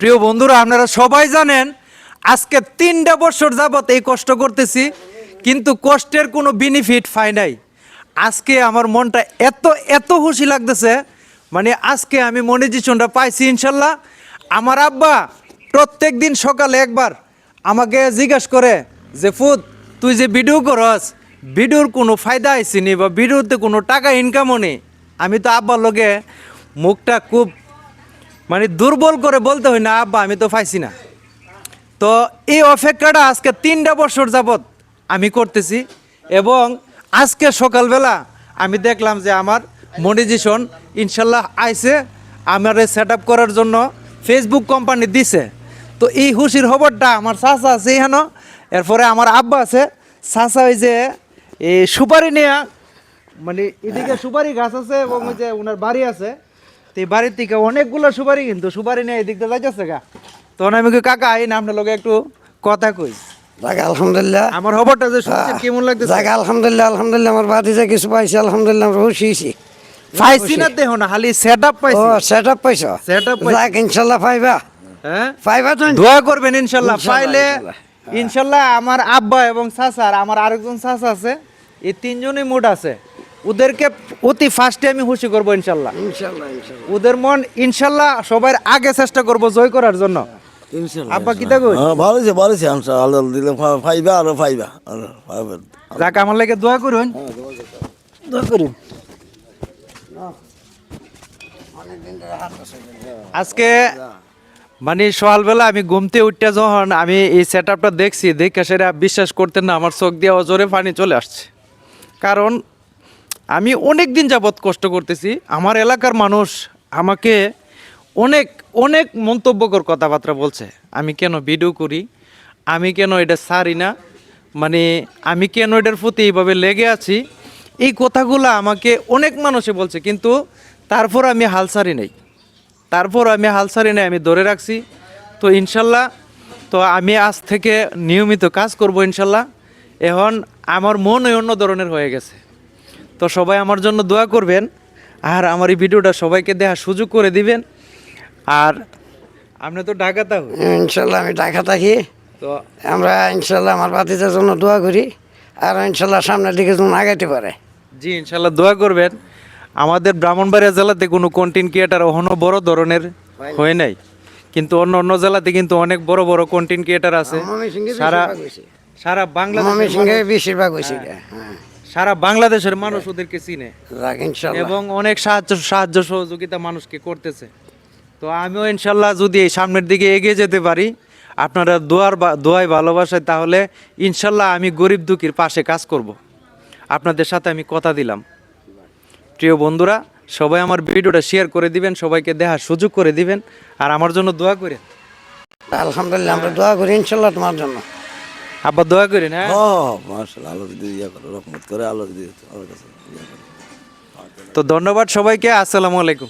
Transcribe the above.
প্রিয় বন্ধুরা, আপনারা সবাই জানেন আজকে 3টা বছর যাবত এই কষ্ট করতেছি, কিন্তু কষ্টের কোনো বেনিফিট পাই নাই। আজকে আমার মনটা এত এত খুশি লাগতেছে, মানে আজকে আমি মনিটেশনটা পাইছি ইনশাল্লাহ। আমার আব্বা প্রত্যেক দিন সকালে একবার আমাকে জিজ্ঞাসা করে যে ফুদ, তুই যে ভিডিও করস, ভিডিওর কোনো ফায়দা আইসিনি বা ভিডিওতে কোনো টাকা ইনকামও নেই। আমি তো আব্বার লগে মুখটা খুব মানে দুর্বল করে বলতে হয় না, আব্বা আমি তো পাইছি না। তো এই অপেক্ষাটা আজকে 3টা বছর যাবত আমি করতেছি, এবং আজকে সকালবেলা আমি দেখলাম যে আমার মনিটাইজেশন ইনশাল্লাহ আইছে। আমার সেট আপ করার জন্য ফেসবুক কোম্পানি দিছে। তো এই খুশির খবরটা আমার চাচা আছে এখানে, এরপরে আমার আব্বা আছে। চাচা ওই যে এই সুপারি নেয়া, মানে এদিকে সুপারি গাছ আছে এবং ওই যে ওনার বাড়ি আছে, তো এই বাড়ির থেকে অনেকগুলো সুপারি, কিন্তু সুপারি নিয়ে এদিক দিয়ে যাইতেছে গা। তখন আমি কই কাকা এই আপনার লোকে একটু কথা কই। আলহামদুলিল্লাহ আমার খবরটা যে শুনছেন কেমন লাগতেছে? আলহামদুলিল্লাহ আলহামদুলিল্লাহ আমার বাতিজা কিছু পাইছে, আলহামদুলিল্লাহ আমরা খুশি। পাইছি না দেখো না, খালি সেটআপ ও পাইছি। সেট আপ পাইছো, Setup পাইছি। যাক ইনশাল্লাহ পাইবা, হ্যাঁ, পাইবা তো দোয়া করবেন ইনশাল্লাহ। ইনশাল্লাহ, পাইলে ইনশাল্লাহ। ইনশাল্লাহ আমার আব্বা এবং চাচার, আমার আরেকজন চাচা আছে, এই 3জনই মোট আছে, ওদেরকে অতি ফার্স্টে আমি খুশি করবো ইনশাল্লাহ। ইনশাল্লাহ ইনশাল্লাহ ওদের মন ইনশাল্লাহ সবার আগে চেষ্টা করব জয় করার জন্য। আব্বা কি দেখো, ভালো আছে আল্লাহ দিলে ফাইবা আরো ফাইবা যাক আমার লাগে দোয়া করুন, দোয়া করুন। আজকে মানে সকালবেলা আমি ঘুমতে উঠতে যখন আমি এই সেট আপটা দেখছি, দেখে সেটা বিশ্বাস করতেন না, আমার চোখ দিয়ে অজরে পানি চলে আসছে। কারণ আমি অনেক দিন যাবৎ কষ্ট করতেছি। আমার এলাকার মানুষ আমাকে অনেক অনেক মন্তব্যকর কথাবার্তা বলছে, আমি কেন ভিডিও করি, আমি কেন এটা ছাড়ি না, মানে আমি কেন এটার প্রতি এইভাবে লেগে আছি। এই কথাগুলো আমাকে অনেক মানুষে বলছে, কিন্তু তারপর আমি হাল ছাড়ি নাই, আমি ধরে রাখছি। তো ইনশাল্লাহ, তো আমি আজ থেকে নিয়মিত কাজ করব ইনশাল্লাহ। এখন আমার মন অন্য ধরনের হয়ে গেছে। তো সবাই আমার জন্য দোয়া করবেন, আর আমার এই ভিডিওটা সবাইকে দেখার সুযোগ করে দিবেন। আর আপনি তো ঢাকাতে হন, ইনশাল্লাহ আমি ঢাকা থাকি, তো আমরা ইনশাল্লাহ আমার বাতিজার জন্য দোয়া করি, আর ইনশাল্লাহ সামনের দিকে যেন আগাইতে পারে। জি ইনশাল্লাহ দোয়া করবেন। আমাদের ব্রাহ্মণবাড়িয়া জেলাতে কোনো কন্টেন্ট ক্রিয়েটার এখনও বড় ধরনের হয় নাই, কিন্তু অন্য অন্য জেলাতে কিন্তু অনেক বড় বড় কন্টেন্ট ক্রিয়েটার আছে। সারা সারা ময়মনসিংহে বাংলাদেশ, বেশিরভাগ হয়েছে। হ্যাঁ সারা বাংলাদেশের মানুষ ওদেরকে চিনে, যাক ইনশাল্লাহ এবং অনেক সাহায্য সহযোগিতা মানুষকে করতেছে। তো আমিও ইনশাল্লাহ যদি এই সামনের দিকে এগিয়ে যেতে পারি আপনারা দোয়ায় ভালোবাসায়, তাহলে ইনশাল্লাহ আমি গরিব দুঃখীর পাশে কাজ করব। আপনাদের সাথে আমি কথা দিলাম। প্রিয় বন্ধুরা, সবাই আমার ভিডিওটা শেয়ার করে দিবেন, সবাইকে দেখার সুযোগ করে দিবেন, আর আমার জন্য দোয়া করেন। আলহামদুলিল্লাহ আমরা দোয়া করি ইনশাল্লাহ তোমার জন্য। আব্বা দোয়া করেন। হ্যাঁ, মাশাআল্লাহ আল্লাহ যদি ইয়া করে রহমত করে আল্লাহ যদি তো ধন্যবাদ সবাইকে, আসসালামু আলাইকুম।